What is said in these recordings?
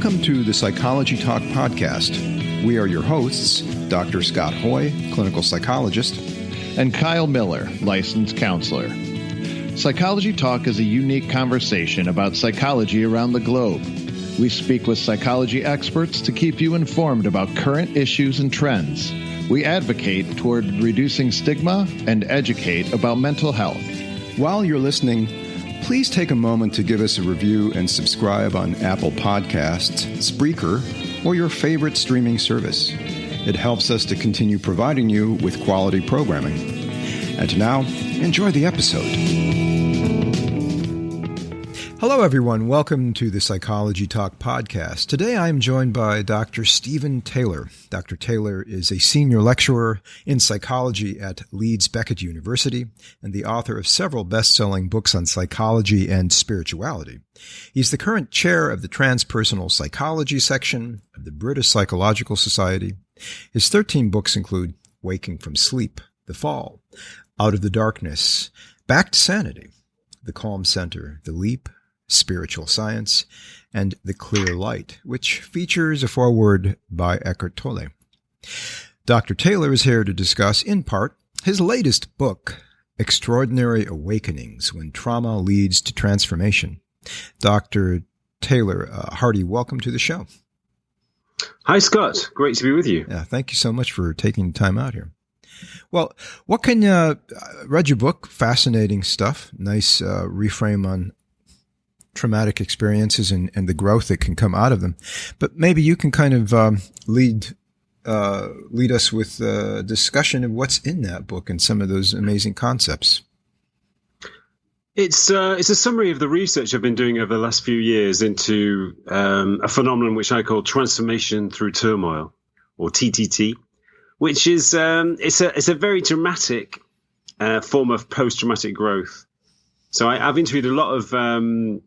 Welcome to the Psychology Talk podcast. We are your hosts, Dr. Scott Hoye, clinical psychologist, and Kyle Miller, licensed counselor. Psychology Talk is a unique conversation about psychology around the globe. We speak with psychology experts to keep you informed about current issues and trends. We advocate toward reducing stigma and educate about mental health. While you're listening, please take a moment to give us a review and subscribe on Apple Podcasts, Spreaker, or your favorite streaming service. It helps us to continue providing you with quality programming. And now, enjoy the episode. Hello, everyone. Welcome to the Psychology Talk podcast. Today, I'm joined by Dr. Stephen Taylor. Dr. Taylor is a senior lecturer in psychology at Leeds Beckett University and the author of several best-selling books on psychology and spirituality. He's the current chair of the Transpersonal Psychology Section of the British Psychological Society. His 13 books include Waking from Sleep, The Fall, Out of the Darkness, Back to Sanity, The Calm Center, The Leap, Spiritual Science, and The Clear Light, which features a foreword by Eckhart Tolle. Dr. Taylor is here to discuss, in part, his latest book, Extraordinary Awakenings, When Trauma Leads to Transformation. Dr. Taylor, hearty welcome to the show. Hi, Scott. Great to be with you. Yeah, thank you so much for taking the time out here. Well, what can read your book? Fascinating stuff. Nice reframe on traumatic experiences and the growth that can come out of them. But maybe you can kind of lead us with a discussion of what's in that book and some of those amazing concepts. It's a summary of the research I've been doing over the last few years into a phenomenon which I call transformation through turmoil, or TTT, which is it's a very dramatic form of post-traumatic growth. So I've interviewed a lot of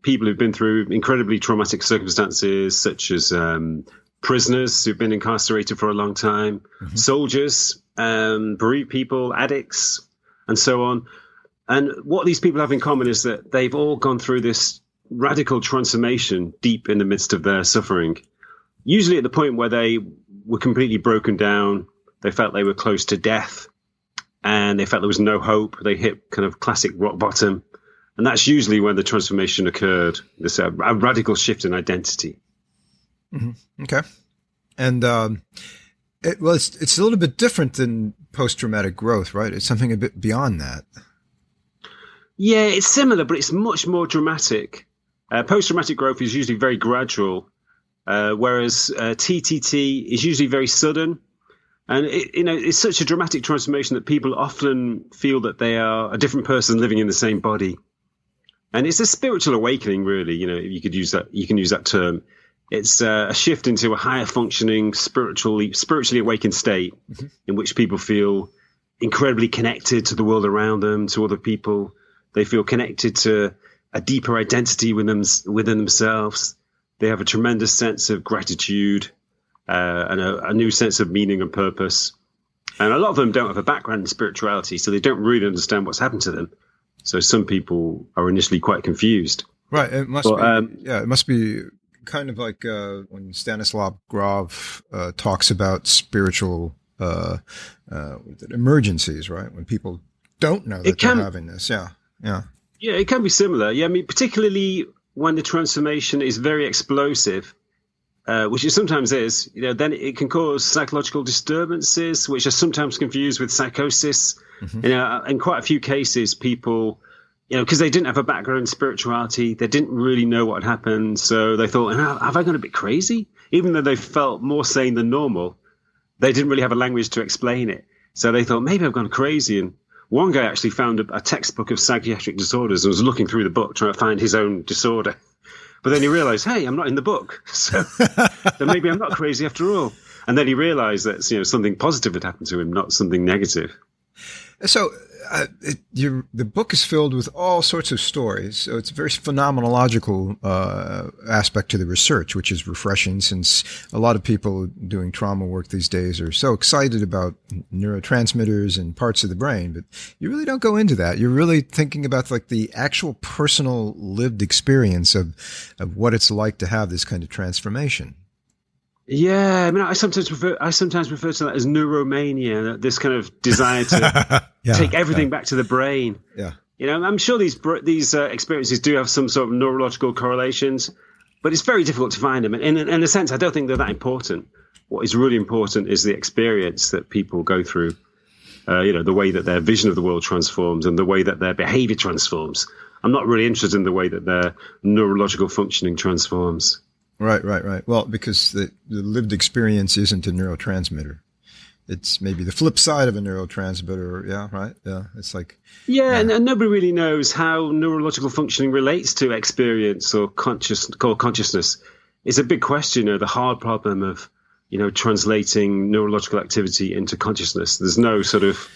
people who've been through incredibly traumatic circumstances, such as prisoners who've been incarcerated for a long time, soldiers, bereaved people, addicts, and so on. And what these people have in common is that they've all gone through this radical transformation deep in the midst of their suffering, usually at the point where they were completely broken down. They felt they were close to death and they felt there was no hope. They hit kind of classic rock bottom. And that's usually when the transformation occurred, this a radical shift in identity. Mm-hmm. Okay. And it's a little bit different than post-traumatic growth, right? It's something a bit beyond that. Yeah, it's similar, but it's much more dramatic. Post-traumatic growth is usually very gradual, whereas TTT is usually very sudden. And it's such a dramatic transformation that people often feel that they are a different person living in the same body. And it's a spiritual awakening, really. You can use that term. It's a shift into a higher functioning, spiritually awakened state in which people feel incredibly connected to the world around them, to other people. They feel connected to a deeper identity within themselves. They have a tremendous sense of gratitude and a new sense of meaning and purpose. And a lot of them don't have a background in spirituality, so they don't really understand what's happened to them. So some people are initially quite confused. Right. It must be kind of like when Stanislav Grof talks about spiritual emergencies, right? When people don't know that they're having this. Yeah. Yeah. Yeah, it can be similar. Yeah, I mean, particularly when the transformation is very explosive, which it sometimes is, then it can cause psychological disturbances, which are sometimes confused with psychosis. In quite a few cases, people, because they didn't have a background in spirituality, they didn't really know what had happened. So they thought, have I gone a bit crazy? Even though they felt more sane than normal, they didn't really have a language to explain it. So they thought, maybe I've gone crazy. And one guy actually found a textbook of psychiatric disorders and was looking through the book trying to find his own disorder. But then he realized, hey, I'm not in the book. So then maybe I'm not crazy after all. And then he realized that something positive had happened to him, not something negative. So the book is filled with all sorts of stories. So it's a very phenomenological aspect to the research, which is refreshing since a lot of people doing trauma work these days are so excited about neurotransmitters and parts of the brain. But you really don't go into that. You're really thinking about like the actual personal lived experience of what it's like to have this kind of transformation. Yeah, I mean, I sometimes refer to that as neuromania, this kind of desire to take everything back to the brain. Yeah, you know, I'm sure these experiences do have some sort of neurological correlations, but it's very difficult to find them. And in a sense, I don't think they're that important. What is really important is the experience that people go through. The way that their vision of the world transforms and the way that their behavior transforms. I'm not really interested in the way that their neurological functioning transforms. Right. Well, because the lived experience isn't a neurotransmitter. It's maybe the flip side of a neurotransmitter. Yeah, right. Yeah, it's like... Yeah, and nobody really knows how neurological functioning relates to experience or consciousness. It's a big question, the hard problem of, translating neurological activity into consciousness. There's no sort of,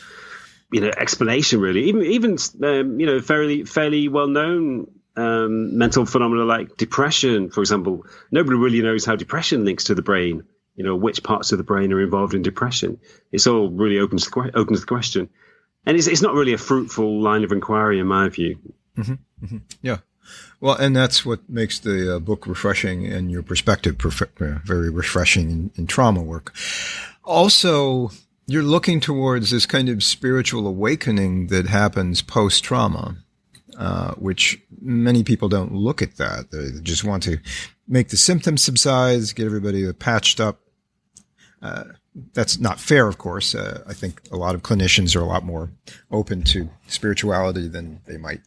explanation really. Even fairly well-known mental phenomena like depression, for example. Nobody really knows how depression links to the brain, which parts of the brain are involved in depression. It's all really opens the question. And it's not really a fruitful line of inquiry in my view. Mm-hmm, mm-hmm. Yeah. Well, and that's what makes the book refreshing and your perspective very refreshing in trauma work. Also, you're looking towards this kind of spiritual awakening that happens post-trauma. Which many people don't look at that. They just want to make the symptoms subside, get everybody patched up. That's not fair, of course. I think a lot of clinicians are a lot more open to spirituality than they might,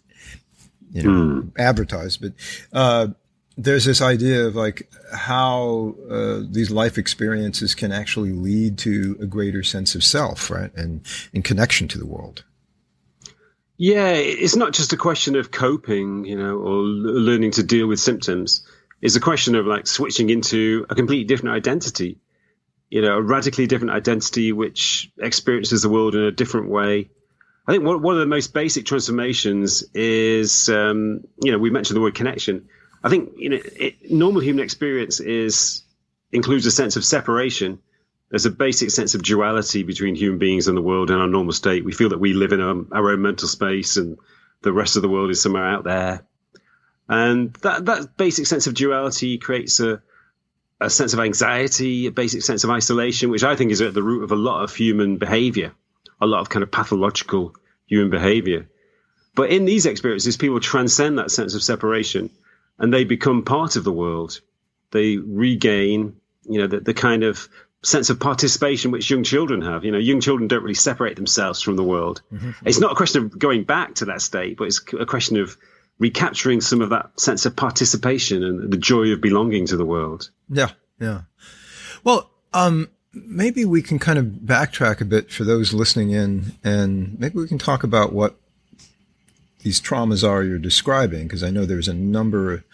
advertise. But there's this idea of like how these life experiences can actually lead to a greater sense of self, right, and in connection to the world. Yeah, it's not just a question of coping, or learning to deal with symptoms. It's a question of like switching into a completely different identity, a radically different identity which experiences the world in a different way. I think one of the most basic transformations is, we mentioned the word connection. I think, normal human experience includes a sense of separation. There's a basic sense of duality between human beings and the world in our normal state. We feel that we live in our own mental space and the rest of the world is somewhere out there. And that basic sense of duality creates a sense of anxiety, a basic sense of isolation, which I think is at the root of a lot of human behavior, a lot of kind of pathological human behavior. But in these experiences, people transcend that sense of separation and they become part of the world. They regain, the kind of sense of participation which young children have. Young children don't really separate themselves from the world. Mm-hmm. It's not a question of going back to that state, but it's a question of recapturing some of that sense of participation and the joy of belonging to the world. Yeah. Well, maybe we can kind of backtrack a bit for those listening in, and maybe we can talk about what these traumas are you're describing, because I know there's a number of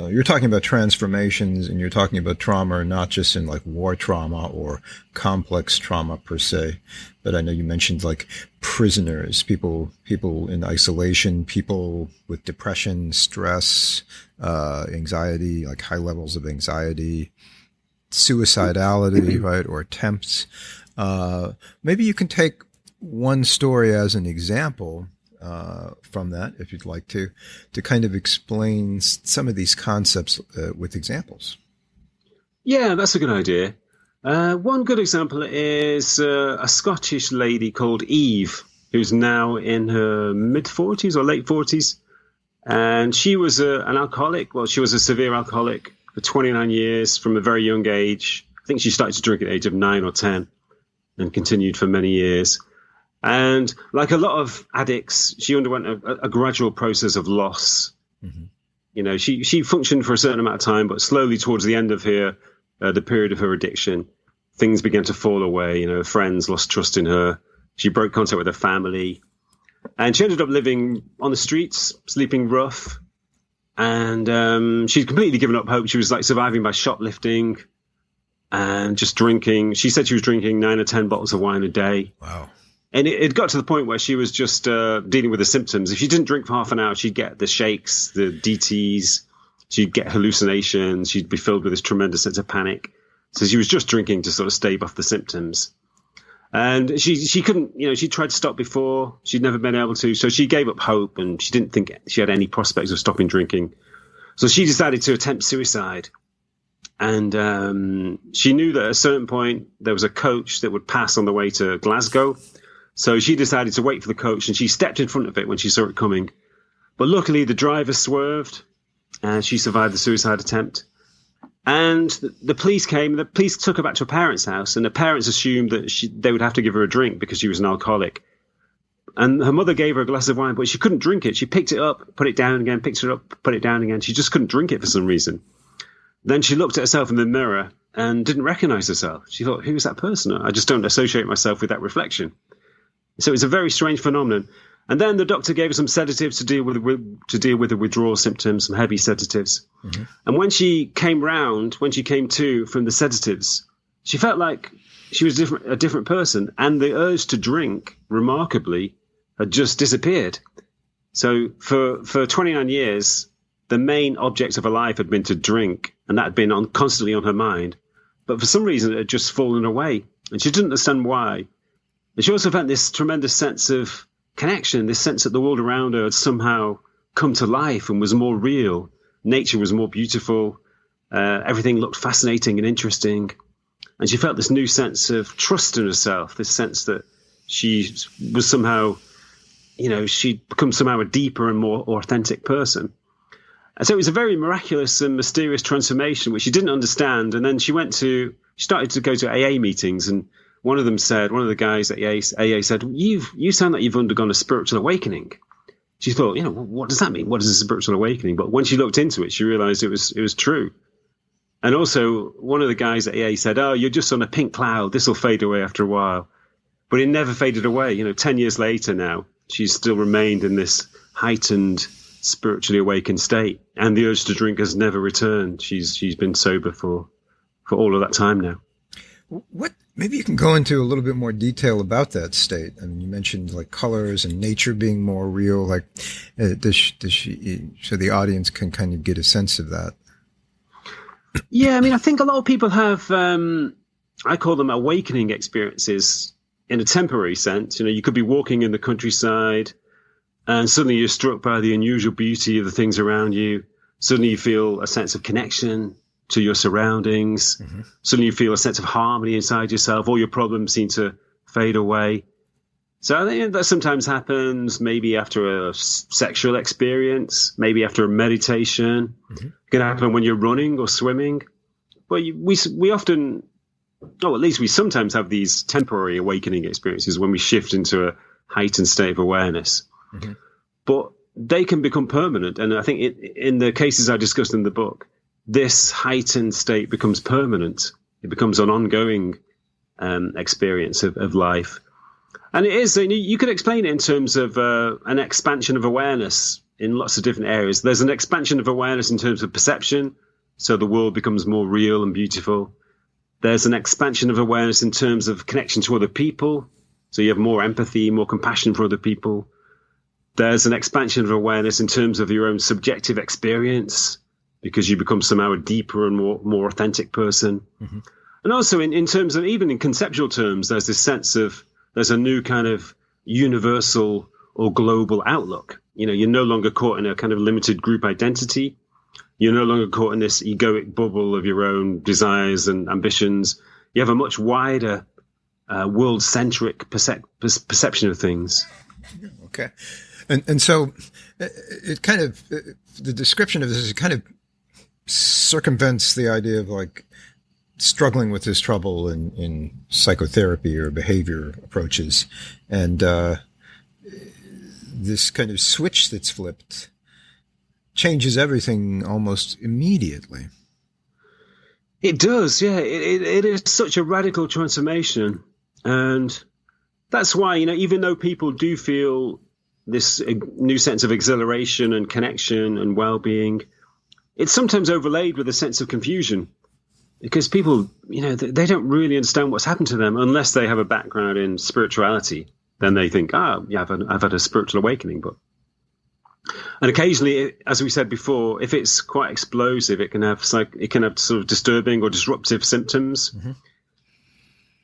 you're talking about transformations and you're talking about trauma, not just in like war trauma or complex trauma per se, but I know you mentioned like prisoners, people in isolation, people with depression, stress, anxiety, like high levels of anxiety, suicidality, right, or attempts. Maybe you can take one story as an example from that, if you'd like to kind of explain some of these concepts with examples. Yeah, that's a good idea. One good example is a Scottish lady called Eve, who's now in her mid-40s or late 40s. And she was an alcoholic. Well, she was a severe alcoholic for 29 years from a very young age. I think she started to drink at the age of 9 or 10 and continued for many years. And like a lot of addicts, she underwent a gradual process of loss. Mm-hmm. She functioned for a certain amount of time, but slowly towards the end of the period of her addiction, things began to fall away. Friends lost trust in her. She broke contact with her family. And she ended up living on the streets, sleeping rough. And she'd completely given up hope. She was like surviving by shoplifting and just drinking. She said she was drinking 9 or 10 bottles of wine a day. Wow. And it got to the point where she was just dealing with the symptoms. If she didn't drink for half an hour, she'd get the shakes, the DTs, she'd get hallucinations, she'd be filled with this tremendous sense of panic. So she was just drinking to sort of stave off the symptoms. And she couldn't, she tried to stop before, she'd never been able to. So she gave up hope, and she didn't think she had any prospects of stopping drinking. So she decided to attempt suicide. And she knew that at a certain point there was a coach that would pass on the way to Glasgow. So she decided to wait for the coach, and she stepped in front of it when she saw it coming. But luckily, the driver swerved, and she survived the suicide attempt. And the police came. The police took her back to her parents' house, and the parents assumed that they would have to give her a drink because she was an alcoholic. And her mother gave her a glass of wine, but she couldn't drink it. She picked it up, put it down again, picked it up, put it down again. She just couldn't drink it for some reason. Then she looked at herself in the mirror and didn't recognize herself. She thought, who is that person? I just don't associate myself with that reflection. So it's a very strange phenomenon. And then the doctor gave her some sedatives to deal with the withdrawal symptoms, some heavy sedatives. Mm-hmm. And when she came to from the sedatives, she felt like she was a different person. And the urge to drink, remarkably, had just disappeared. So for 29 years, the main object of her life had been to drink, and that had been constantly on her mind. But for some reason, it had just fallen away, and she didn't understand why. And she also felt this tremendous sense of connection, this sense that the world around her had somehow come to life and was more real. Nature was more beautiful. Everything looked fascinating and interesting. And she felt this new sense of trust in herself, this sense that she was somehow, she'd become somehow a deeper and more authentic person. And so it was a very miraculous and mysterious transformation, which she didn't understand. And then she started to go to AA meetings, and one of the guys at AA said, you sound like you've undergone a spiritual awakening. She thought, what does that mean? What is a spiritual awakening? But when she looked into it, she realized it was true. And also one of the guys at AA said, oh, you're just on a pink cloud. This will fade away after a while. But it never faded away. 10 years later now, she's still remained in this heightened, spiritually awakened state. And the urge to drink has never returned. She's been sober for all of that time now. Maybe you can go into a little bit more detail about that state. I mean, you mentioned like colors and nature being more real. Like, does she, so the audience can kind of get a sense of that. Yeah, I mean, I think a lot of people have, I call them awakening experiences in a temporary sense. You could be walking in the countryside and suddenly you're struck by the unusual beauty of the things around you. Suddenly you feel a sense of connection to your surroundings. Mm-hmm. Suddenly you feel a sense of harmony inside yourself. All your problems seem to fade away. So I think that sometimes happens maybe after a sexual experience, maybe after a meditation. Mm-hmm. It can happen when you're running or swimming. But we often, at least we sometimes have these temporary awakening experiences when we shift into a heightened state of awareness. Mm-hmm. But they can become permanent. And I think in the cases I discussed in the book, this heightened state becomes permanent. It becomes an ongoing experience of life. And it is, you could explain it in terms of an expansion of awareness in lots of different areas. There's an expansion of awareness in terms of perception, so the world becomes more real and beautiful. There's an expansion of awareness in terms of connection to other people, so you have more empathy, more compassion for other people. There's an expansion of awareness in terms of your own subjective experience, because you become somehow a deeper and more authentic person. Mm-hmm. And also in terms of, even in conceptual terms, there's this sense of, there's a new kind of universal or global outlook. You're no longer caught in a kind of limited group identity. You're no longer caught in this egoic bubble of your own desires and ambitions. You have a much wider world-centric perception of things. Okay. And so it kind of, the description of this is kind of circumvents the idea of like struggling with this trouble in psychotherapy or behavior approaches. And this kind of switch that's flipped changes everything almost immediately. It does, yeah. It is such a radical transformation. And that's why, even though people do feel this new sense of exhilaration and connection and well-being, it's sometimes overlaid with a sense of confusion, because people, they don't really understand what's happened to them unless they have a background in spirituality. then they think, yeah, I've had a spiritual awakening. And occasionally, as we said before, if it's quite explosive, it can have sort of disturbing or disruptive symptoms. Mm-hmm.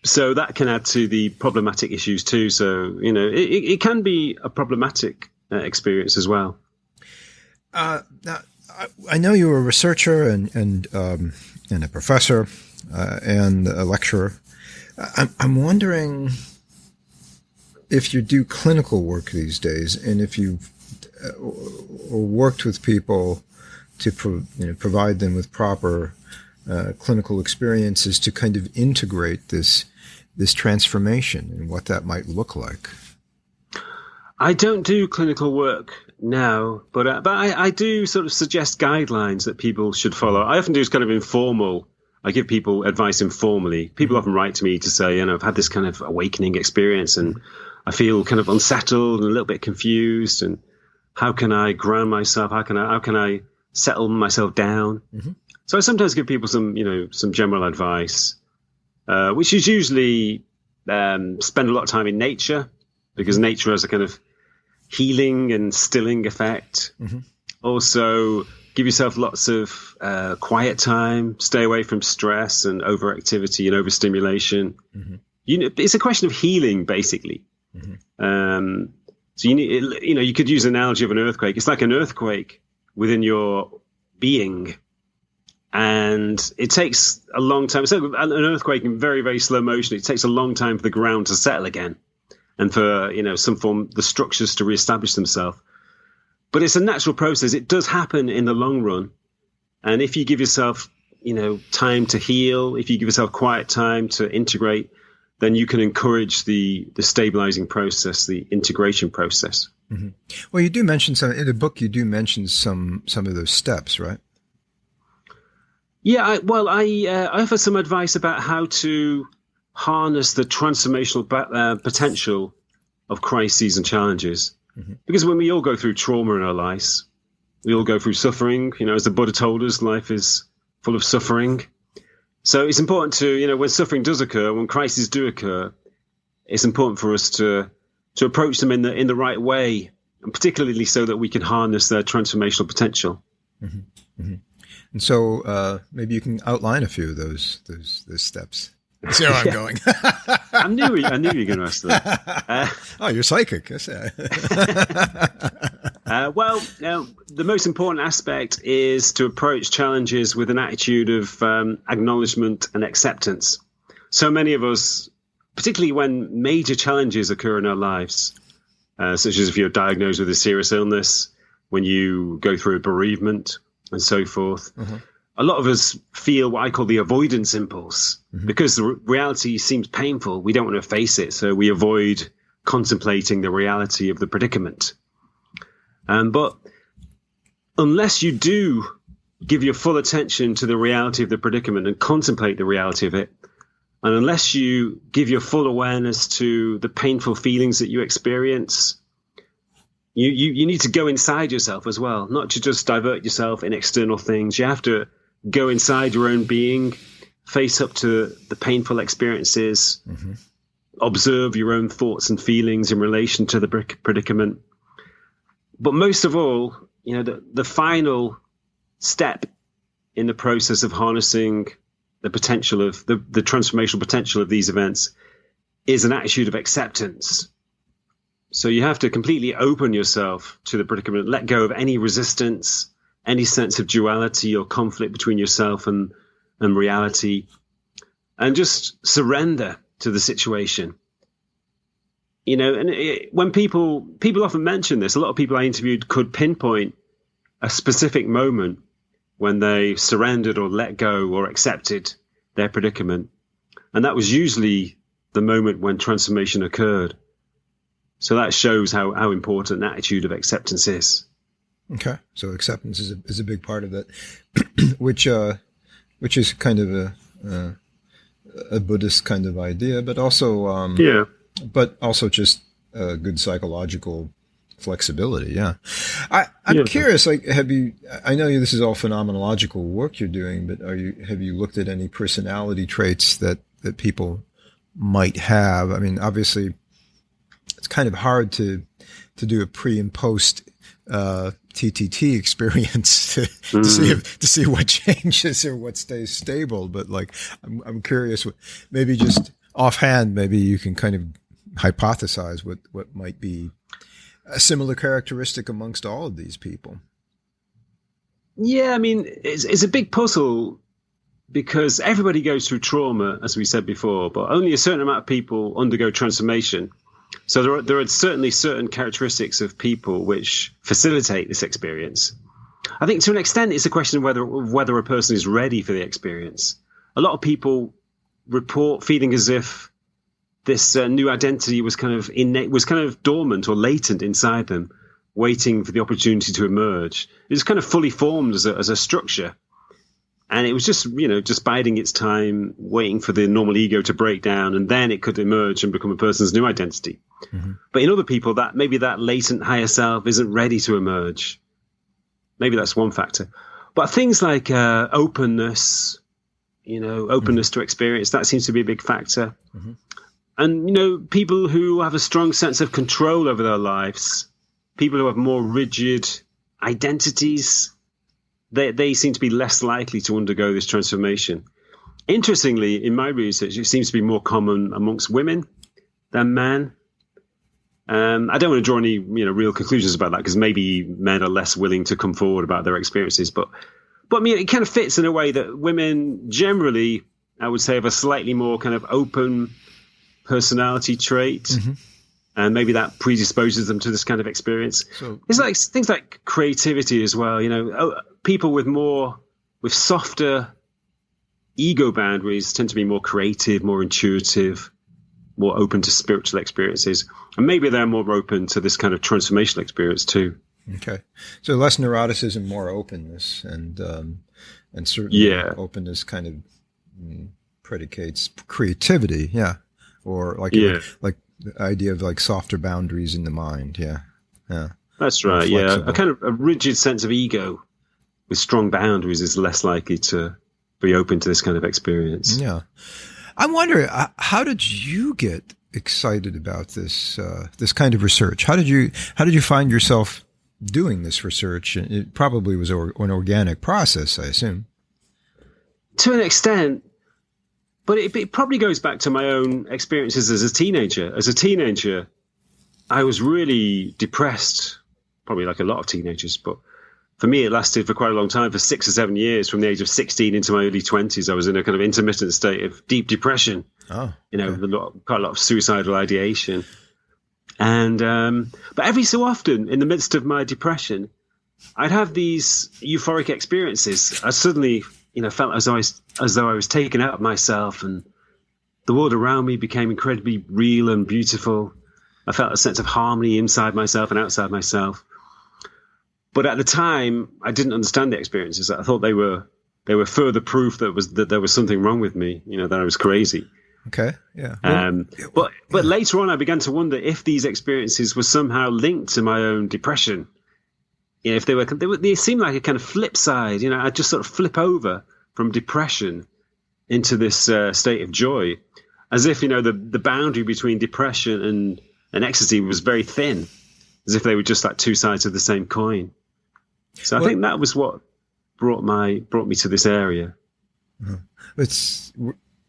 So that can add to the problematic issues too. So, it can be a problematic experience as well. Now, I know you're a researcher and a professor and a lecturer. I'm wondering if you do clinical work these days, and if you've worked with people to provide them with proper clinical experiences to kind of integrate this transformation and what that might look like. I don't do clinical work now, but I do sort of suggest guidelines that people should follow. I often do kind of informal. I give people advice informally. People often write to me to say, I've had this kind of awakening experience and I feel kind of unsettled and a little bit confused. And how can I ground myself? How can I settle myself down? Mm-hmm. So I sometimes give people some general advice, which is usually spend a lot of time in nature, because nature has a kind of healing and stilling effect. Mm-hmm. Also, give yourself lots of quiet time, stay away from stress and overactivity and overstimulation. Mm-hmm. It's a question of healing, basically. Mm-hmm. So you could use an analogy of an earthquake. It's like an earthquake within your being. And it takes a long time. So an earthquake in very, very slow motion, it takes a long time for the ground to settle again and for, the structures to reestablish themselves. But it's a natural process. It does happen in the long run. And if you give yourself, time to heal, if you give yourself quiet time to integrate, then you can encourage the stabilizing process, the integration process. Mm-hmm. Well, you do mention in the book, you do mention some of those steps, right? Yeah, I offer some advice about how to harness the transformational potential of crises and challenges. Mm-hmm. Because when we all go through trauma in our lives, we all go through suffering. As the Buddha told us, life is full of suffering. So it's important to, when suffering does occur, when crises do occur, it's important for us to approach them in the right way, and particularly so that we can harness their transformational potential. Mm-hmm. Mm-hmm. And so maybe you can outline a few of those steps. See how I'm going. I knew you were going to ask that. Oh, you're psychic. The most important aspect is to approach challenges with an attitude of acknowledgement and acceptance. So many of us, particularly when major challenges occur in our lives, such as if you're diagnosed with a serious illness, when you go through a bereavement and so forth, mm-hmm. A lot of us feel what I call the avoidance impulse. Mm-hmm. Because the reality seems painful. We don't want to face it, so we avoid contemplating the reality of the predicament. But unless you do give your full attention to the reality of the predicament and contemplate the reality of it, and unless you give your full awareness to the painful feelings that you experience, you need to go inside yourself as well, not to just divert yourself in external things. You have to go inside your own being, face up to the painful experiences, mm-hmm. observe your own thoughts and feelings in relation to the predicament. But most of all, the final step in the process of harnessing the potential of the transformational potential of these events is an attitude of acceptance. So you have to completely open yourself to the predicament, let go of any resistance, any sense of duality or conflict between yourself and reality, and just surrender to the situation. When people often mention this, a lot of people I interviewed could pinpoint a specific moment when they surrendered or let go or accepted their predicament. And that was usually the moment when transformation occurred. So that shows how important an attitude of acceptance is. Okay. So acceptance is a big part of that, which is kind of a Buddhist kind of idea, but also, but also just good psychological flexibility. Yeah. I'm curious, I know this is all phenomenological work you're doing, but have you looked at any personality traits that people might have? I mean, obviously it's kind of hard to do a pre and post TTT experience to see what changes or what stays stable. But like, I'm curious, maybe just offhand, maybe you can kind of hypothesize what might be a similar characteristic amongst all of these people. Yeah, I mean, it's a big puzzle because everybody goes through trauma, as we said before, but only a certain amount of people undergo transformation. So there are certainly certain characteristics of people which facilitate this experience. I think to an extent, it's a question of whether a person is ready for the experience. A lot of people report feeling as if this new identity was kind of dormant or latent inside them, waiting for the opportunity to emerge. It was kind of fully formed as a structure. And it was just biding its time, waiting for the normal ego to break down, and then it could emerge and become a person's new identity. Mm-hmm. But in other people, that maybe that latent higher self isn't ready to emerge. Maybe that's one factor. But things like openness, openness to experience, that seems to be a big factor. Mm-hmm. And, people who have a strong sense of control over their lives, people who have more rigid identities, they seem to be less likely to undergo this transformation. Interestingly, in my research, it seems to be more common amongst women than men. I don't want to draw any real conclusions about that because maybe men are less willing to come forward about their experiences. But I mean, it kind of fits in a way that women generally, I would say, have a slightly more kind of open personality trait. Mm-hmm. And maybe that predisposes them to this kind of experience. So, it's like things like creativity as well. People with softer ego boundaries tend to be more creative, more intuitive, more open to spiritual experiences. And maybe they're more open to this kind of transformational experience too. Okay. So less neuroticism, more openness, and certainly openness kind of predicates creativity. Yeah. Or like the idea of like softer boundaries in the mind. Yeah. That's right. Yeah. A kind of a rigid sense of ego with strong boundaries is less likely to be open to this kind of experience. Yeah. I wonder, how did you get excited about this kind of research? How did you find yourself doing this research? It probably was an organic process, I assume. To an extent. But it probably goes back to my own experiences as a teenager. As a teenager, I was really depressed, probably like a lot of teenagers. But for me, it lasted for quite a long time, for 6 or 7 years, from the age of 16 into my early 20s. I was in a kind of intermittent state of deep depression, quite a lot of suicidal ideation. And but every so often, in the midst of my depression, I'd have these euphoric experiences. I suddenly felt as though I was taken out of myself, and the world around me became incredibly real and beautiful. I felt a sense of harmony inside myself and outside myself. But at the time, I didn't understand the experiences. I thought they were further proof that there was something wrong with me, that I was crazy. Okay, yeah. But later on, I began to wonder if these experiences were somehow linked to my own depression. If they seemed like a kind of flip side. I'd just sort of flip over from depression into this state of joy, as if the boundary between depression and ecstasy was very thin, as if they were just like two sides of the same coin. So I think that was what brought me to this area.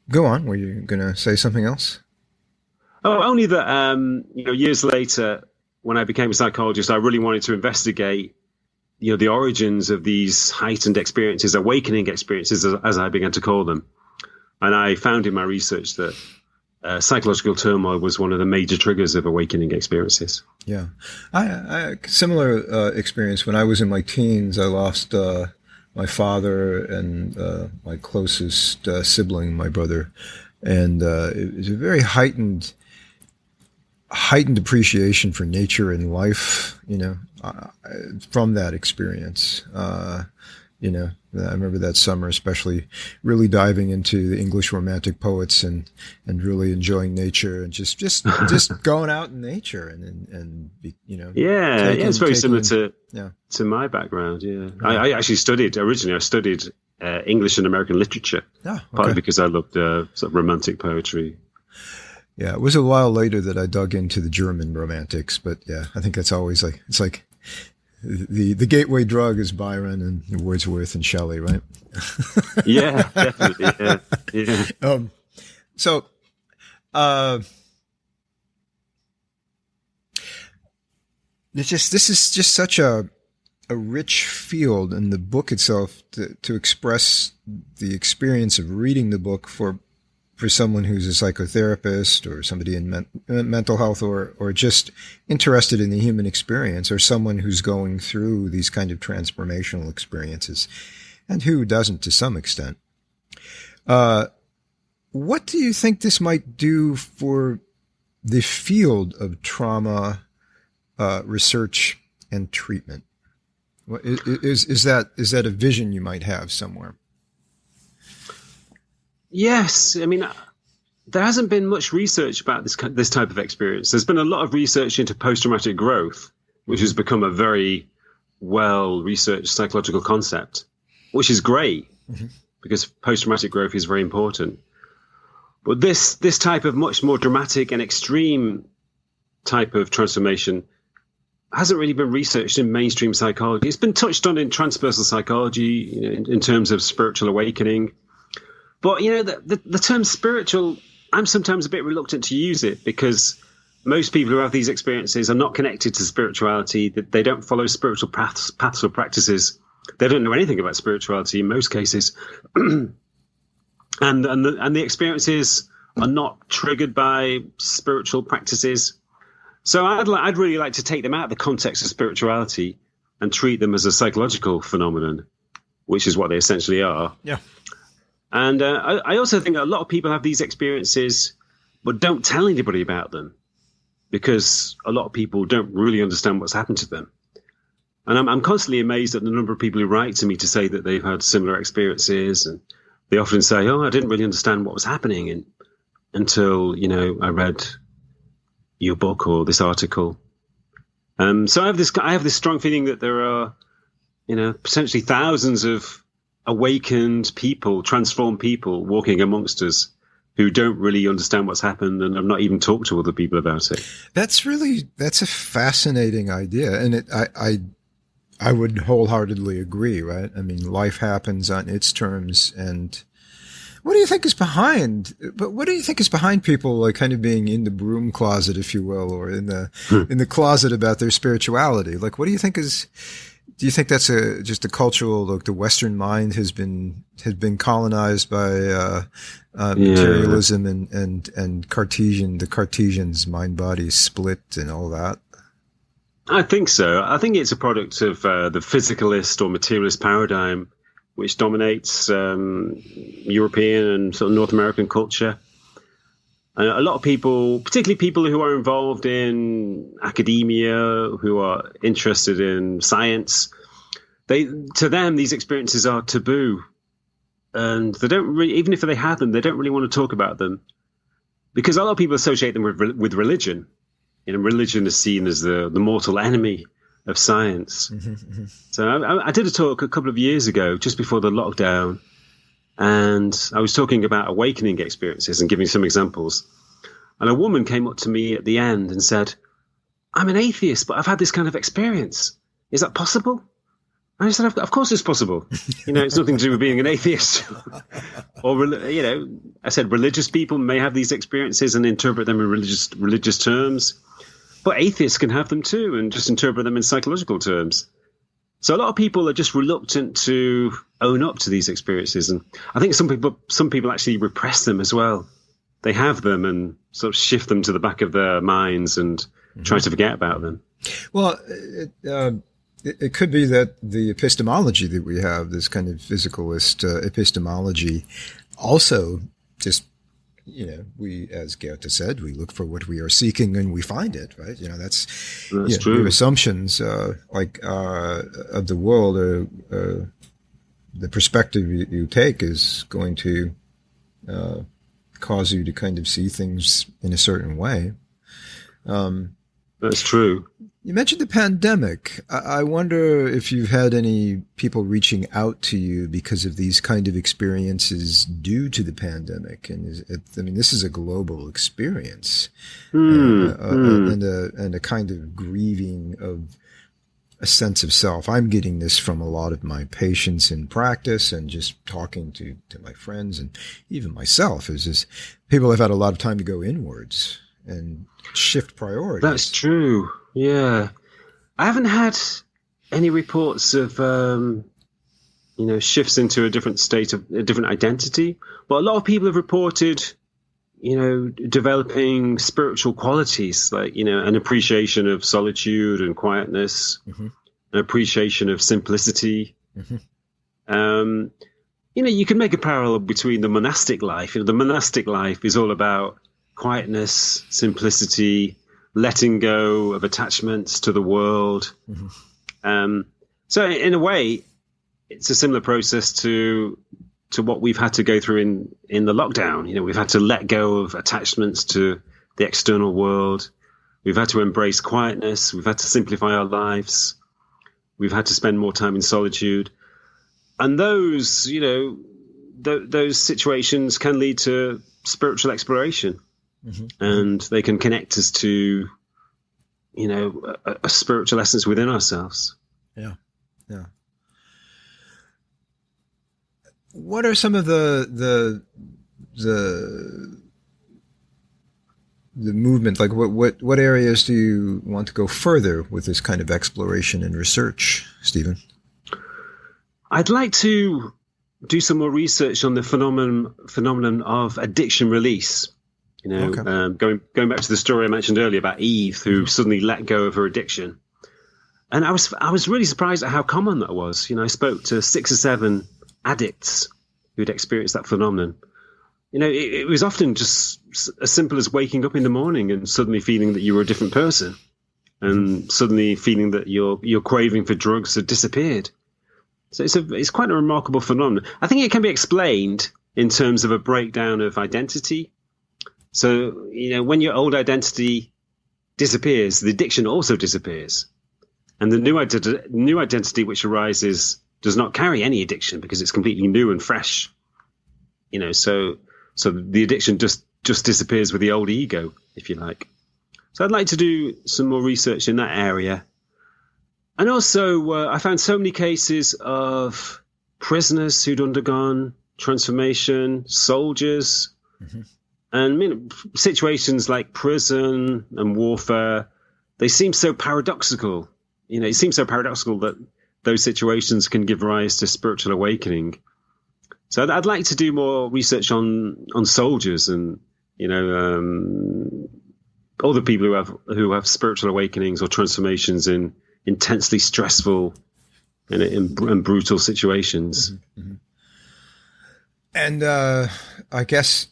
Go on. Were you going to say something else? Oh, only that years later, when I became a psychologist, I really wanted to investigate the origins of these heightened experiences, awakening experiences, as I began to call them. And I found in my research that psychological turmoil was one of the major triggers of awakening experiences. Yeah. I similar experience. When I was in my teens, I lost my father and my closest sibling, my brother. And it was a very heightened appreciation for nature and life, from that experience. I remember that summer, especially really diving into the English Romantic poets and really enjoying nature and just going out in nature and it's very similar to my background. Yeah, I actually studied English and American literature, partly because I loved sort of romantic poetry. Yeah, it was a while later that I dug into the German romantics, but yeah, I think that's always like, it's like the gateway drug is Byron and Wordsworth and Shelley, right? Yeah, definitely. Yeah. So, this is just such a rich field, in the book itself to express the experience of reading the book for someone who's a psychotherapist or somebody in mental health or just interested in the human experience, or someone who's going through these kind of transformational experiences, and who doesn't to some extent. What do you think this might do for the field of trauma research and treatment? Is that a vision you might have somewhere? Yes, I mean, there hasn't been much research about this type of experience. There's been a lot of research into post-traumatic growth, which has become a very well-researched psychological concept, which is great because post-traumatic growth is very important. But this type of much more dramatic and extreme type of transformation hasn't really been researched in mainstream psychology. It's been touched on in transpersonal psychology, in terms of spiritual awakening. But, the term spiritual, I'm sometimes a bit reluctant to use it because most people who have these experiences are not connected to spirituality. They don't follow spiritual paths or practices. They don't know anything about spirituality in most cases. and the experiences are not triggered by spiritual practices. So I'd really like to take them out of the context of spirituality and treat them as a psychological phenomenon, which is what they essentially are. Yeah. And I also think a lot of people have these experiences, but don't tell anybody about them because a lot of people don't really understand what's happened to them. And I'm constantly amazed at the number of people who write to me to say that they've had similar experiences. And they often say, oh, I didn't really understand what was happening until, I read your book or this article. So I have this strong feeling that there are, potentially thousands of awakened people, transformed people walking amongst us who don't really understand what's happened and have not even talked to other people about it. That's a fascinating idea. And I would wholeheartedly agree, right? I mean, life happens on its terms. And what do you think is behind people like kind of being in the broom closet, if you will, or in the closet about their spirituality? Like, what do you think do you think that's just a cultural, like the Western mind has been colonized by materialism and the Cartesian's mind-body split and all that? I think so. I think it's a product of the physicalist or materialist paradigm, which dominates European and sort of North American culture. And a lot of people, particularly people who are involved in academia, who are interested in science, to them these experiences are taboo, and they don't really, even if they have them, they don't really want to talk about them because a lot of people associate them with religion. Religion is seen as the mortal enemy of science. So I did a talk a couple of years ago, just before the lockdown. And I was talking about awakening experiences and giving some examples. And a woman came up to me at the end and said, I'm an atheist, but I've had this kind of experience. Is that possible? And I said, of course it's possible. It's nothing to do with being an atheist. Or, I said religious people may have these experiences and interpret them in religious terms. But atheists can have them too and just interpret them in psychological terms. So a lot of people are just reluctant to own up to these experiences. And I think some people actually repress them as well. They have them and sort of shift them to the back of their minds and try to forget about them. Well, it could be that the epistemology that we have, this kind of physicalist epistemology, also just, we, as Goethe said, we look for what we are seeking and we find it, right? That's true. Your assumptions, of the world, the perspective you take is going to cause you to kind of see things in a certain way. That's true. You mentioned the pandemic. I wonder if you've had any people reaching out to you because of these kind of experiences due to the pandemic. And this is a global experience, and a kind of grieving of a sense of self. I'm getting this from a lot of my patients in practice and just talking to my friends and even myself. Is this people have had a lot of time to go inwards and shift priorities. That's true. Yeah. I haven't had any reports of, shifts into a different state of a different identity, but a lot of people have reported, developing spiritual qualities, like, an appreciation of solitude and quietness, an appreciation of simplicity. You can make a parallel between the monastic life. The monastic life is all about quietness, simplicity, letting go of attachments to the world. So in a way, it's a similar process to what we've had to go through in the lockdown. We've had to let go of attachments to the external world. We've had to embrace quietness. We've had to simplify our lives. We've had to spend more time in solitude. And those, those situations can lead to spiritual exploration. And they can connect us to, a spiritual essence within ourselves. Yeah. What are some of the movement? Like what areas do you want to go further with this kind of exploration and research, Stephen? I'd like to do some more research on the phenomenon of addiction release. Going back to the story I mentioned earlier about Eve, who suddenly let go of her addiction. And I was really surprised at how common that was. I spoke to 6 or 7 addicts who'd experienced that phenomenon. It was often just as simple as waking up in the morning and suddenly feeling that you were a different person, and suddenly feeling that your craving for drugs had disappeared. So it's quite a remarkable phenomenon. I think it can be explained in terms of a breakdown of identity. So, when your old identity disappears, the addiction also disappears. And the new identity which arises does not carry any addiction because it's completely new and fresh. So the addiction just disappears with the old ego, if you like. So I'd like to do some more research in that area. And also, I found so many cases of prisoners who'd undergone transformation, soldiers, and situations like prison and warfare. They seem so paradoxical. It seems so paradoxical that those situations can give rise to spiritual awakening. So I'd like to do more research on soldiers and all the people who have spiritual awakenings or transformations in intensely stressful and brutal situations. And I guess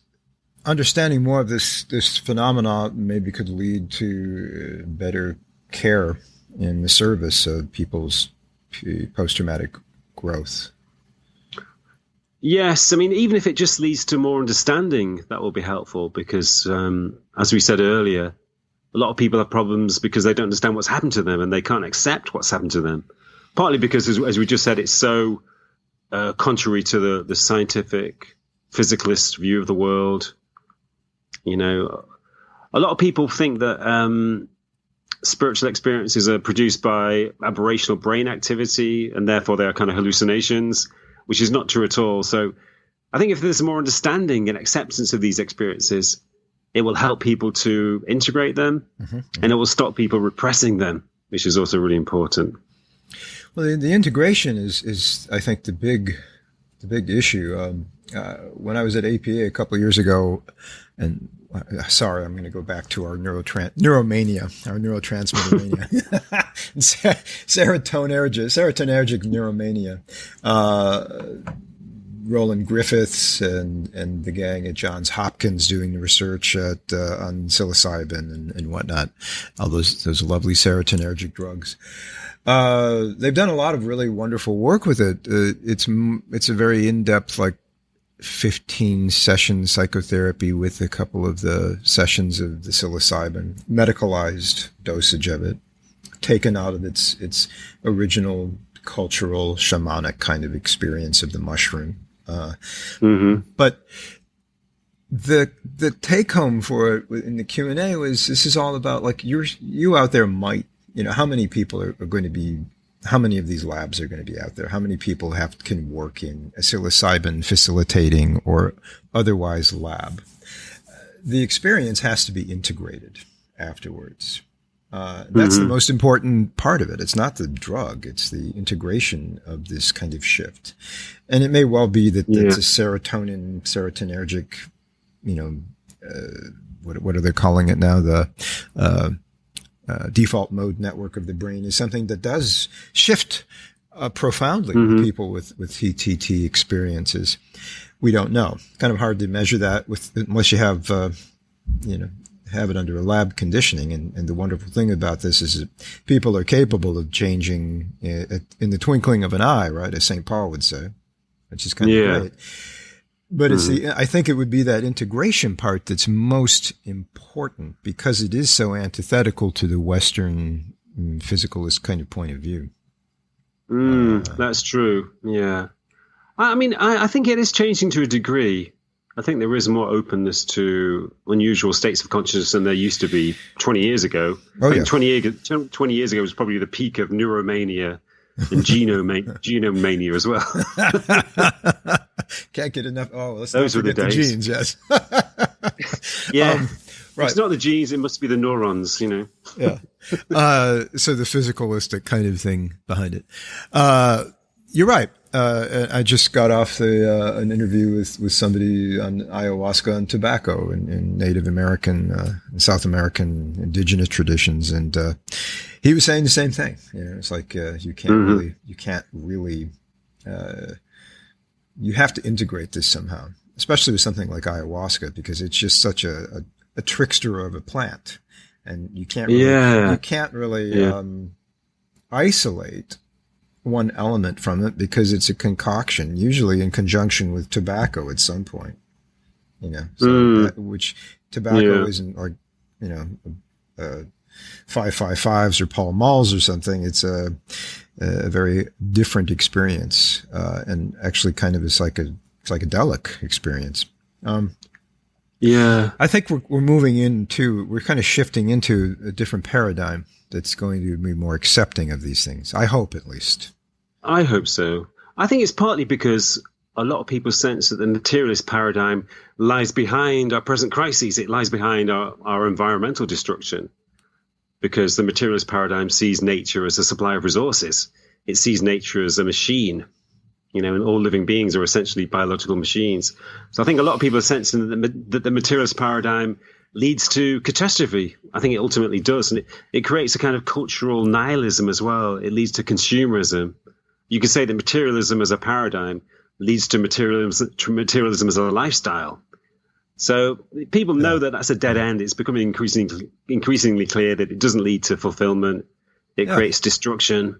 understanding more of this phenomena maybe could lead to better care in the service of people's post-traumatic growth. Yes, even if it just leads to more understanding, that will be helpful because, as we said earlier, a lot of people have problems because they don't understand what's happened to them and they can't accept what's happened to them. Partly because, as we just said, it's so contrary to the scientific, physicalist view of the world. A lot of people think that spiritual experiences are produced by aberrational brain activity and therefore they are kind of hallucinations, which is not true at all. So I think if there's more understanding and acceptance of these experiences, it will help people to integrate them and it will stop people repressing them, which is also really important. Well, the integration is I think the big issue. When I was at APA a couple of years ago, and sorry, I'm going to go back to our neuromania, our neurotransmitter mania, serotonergic neuromania. Roland Griffiths and the gang at Johns Hopkins doing the research on psilocybin and whatnot, all those lovely serotonergic drugs. They've done a lot of really wonderful work with it. It's a very in-depth, like 15-session psychotherapy with a couple of the sessions of the psilocybin, medicalized dosage of it, taken out of its original cultural shamanic kind of experience of the mushroom. But the take home for it in the Q&A was, this is all about, like, you out there might, how many people are going to be, how many of these labs are going to be out there? How many people can work in a psilocybin facilitating or otherwise lab? The experience has to be integrated afterwards. That's the most important part of it. It's not the drug. It's the integration of this kind of shift. And it may well be that it's a serotonergic, what are they calling it now? The default mode network of the brain is something that does shift profoundly with people with TTT experiences. We don't know. Kind of hard to measure that unless you have, have it under a lab conditioning. And the wonderful thing about this is that people are capable of changing in the twinkling of an eye, right? As St. Paul would say, which is kind of great. But I think it would be that integration part that's most important, because it is so antithetical to the Western physicalist kind of point of view. That's true. Yeah. I mean, I think it is changing to a degree. I think there is more openness to unusual states of consciousness than there used to be 20 years ago. 20 years ago was probably the peak of neuromania and genome mania as well. Can't get enough. Oh, let's Those not were forget the days. genes. Yes. Yeah. Right. It's not the genes. It must be the neurons, Yeah. So the physicalistic kind of thing behind it. You're right. I just got off an interview with somebody on ayahuasca and tobacco in Native American, South American indigenous traditions. And, he was saying the same thing. It's like, you can't really, you have to integrate this somehow, especially with something like ayahuasca, because it's just such a trickster of a plant, and you can't really isolate one element from it, because it's a concoction, usually in conjunction with tobacco at some point, which tobacco isn't, or, 555s or Pall Malls or something. It's a very different experience, and actually kind of a psychedelic experience. I think we're kind of shifting into a different paradigm that's going to be more accepting of these things. I hope, at least. I hope so. I think it's partly because a lot of people sense that the materialist paradigm lies behind our present crises. It lies behind our environmental destruction, because the materialist paradigm sees nature as a supply of resources. It sees nature as a machine, and all living beings are essentially biological machines. So I think a lot of people are sensing that the materialist paradigm leads to catastrophe. I think it ultimately does. And it creates a kind of cultural nihilism as well. It leads to consumerism. You could say that materialism as a paradigm leads to materialism as a lifestyle. So people know that that's a dead end. It's becoming increasingly clear that it doesn't lead to fulfillment. It creates destruction.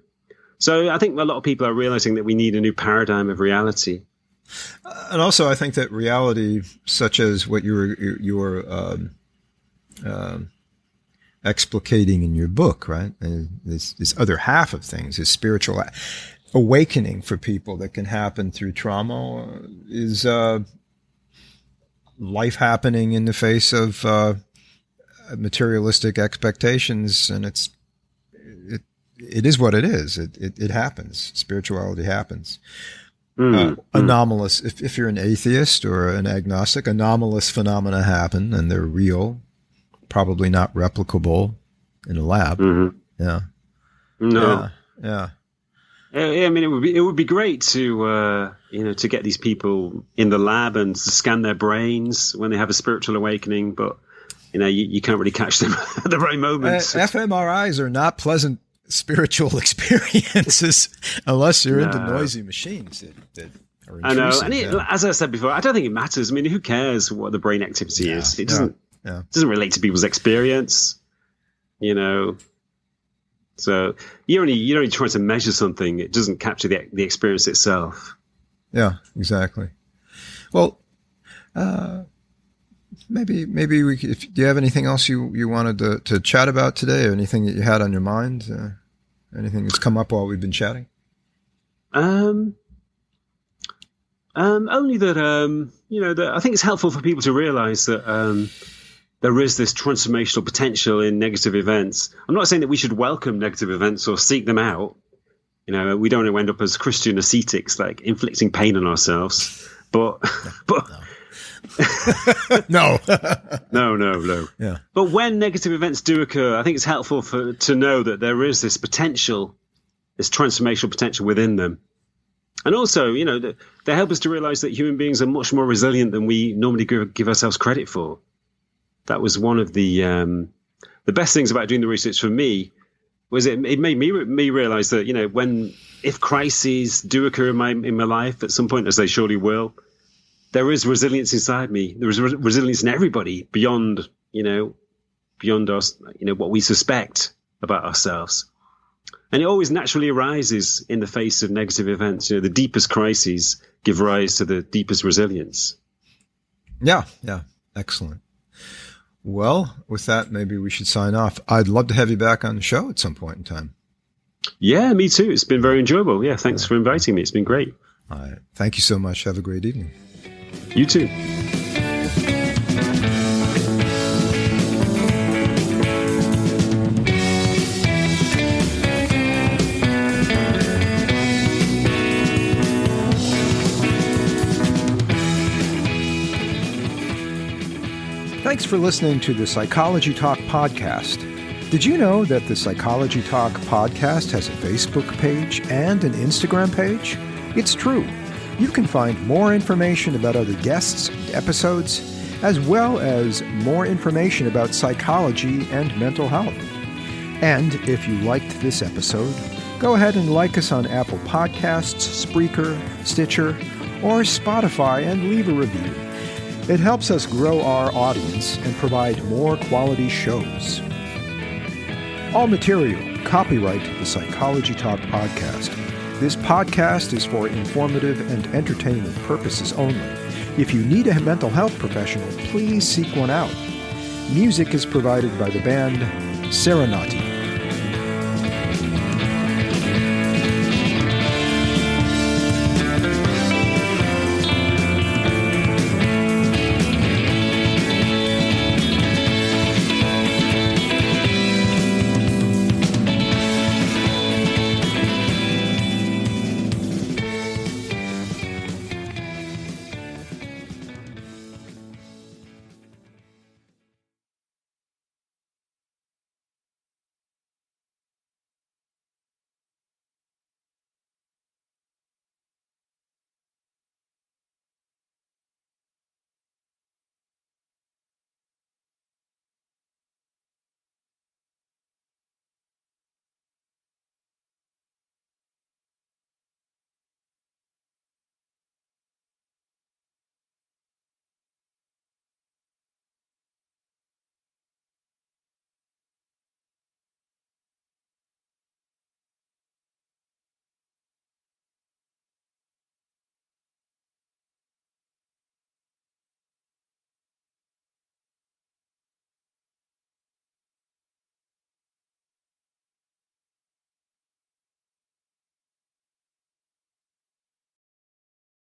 So I think a lot of people are realizing that we need a new paradigm of reality. And also, I think that reality, such as what you're explicating in your book, right? And this other half of things, this spiritual awakening for people that can happen through trauma, is life happening in the face of materialistic expectations, and it is what it is. It happens. Spirituality happens. Anomalous. If you're an atheist or an agnostic, anomalous phenomena happen, and they're real, probably not replicable in a lab. Yeah. No. Yeah. I mean, it would be great to to get these people in the lab and scan their brains when they have a spiritual awakening, but you can't really catch them at the right moment. fMRIs are not pleasant spiritual experiences unless you're into noisy machines that are intrusive. I know, and as I said before, I don't think it matters. I mean, who cares what the brain activity is? It doesn't relate to people's experience, So you're only trying to measure something. It doesn't capture the experience itself. Yeah, exactly. Well, maybe we could, do you have anything else you wanted to chat about today, or anything that you had on your mind? Anything that's come up while we've been chatting? Only that, that I think it's helpful for people to realize that there is this transformational potential in negative events. I'm not saying that we should welcome negative events or seek them out. We don't want to end up as Christian ascetics, like inflicting pain on ourselves. But No. No. Yeah. But when negative events do occur, I think it's helpful to know that there is this potential, this transformational potential within them. And also, they help us to realize that human beings are much more resilient than we normally give ourselves credit for. That was one of the best things about doing the research for me, was it made me realize that, if crises do occur in my life at some point, as they surely will, there is resilience inside me. There is resilience in everybody beyond us, what we suspect about ourselves. And it always naturally arises in the face of negative events. The deepest crises give rise to the deepest resilience. Yeah. Excellent. Well, with that, maybe we should sign off. I'd love to have you back on the show at some point in time. Yeah, me too. It's been very enjoyable. Yeah, thanks for inviting me. It's been great. All right. Thank you so much. Have a great evening. You too. Thanks for listening to the Psychology Talk podcast. Did you know that the Psychology Talk podcast has a Facebook page and an Instagram page? It's true. You can find more information about other guests and episodes, as well as more information about psychology and mental health. And if you liked this episode, go ahead and like us on Apple Podcasts, Spreaker, Stitcher, or Spotify and leave a review. It helps us grow our audience and provide more quality shows. All material, copyright the Psychology Talk podcast. This podcast is for informative and entertainment purposes only. If you need a mental health professional, please seek one out. Music is provided by the band Sanity.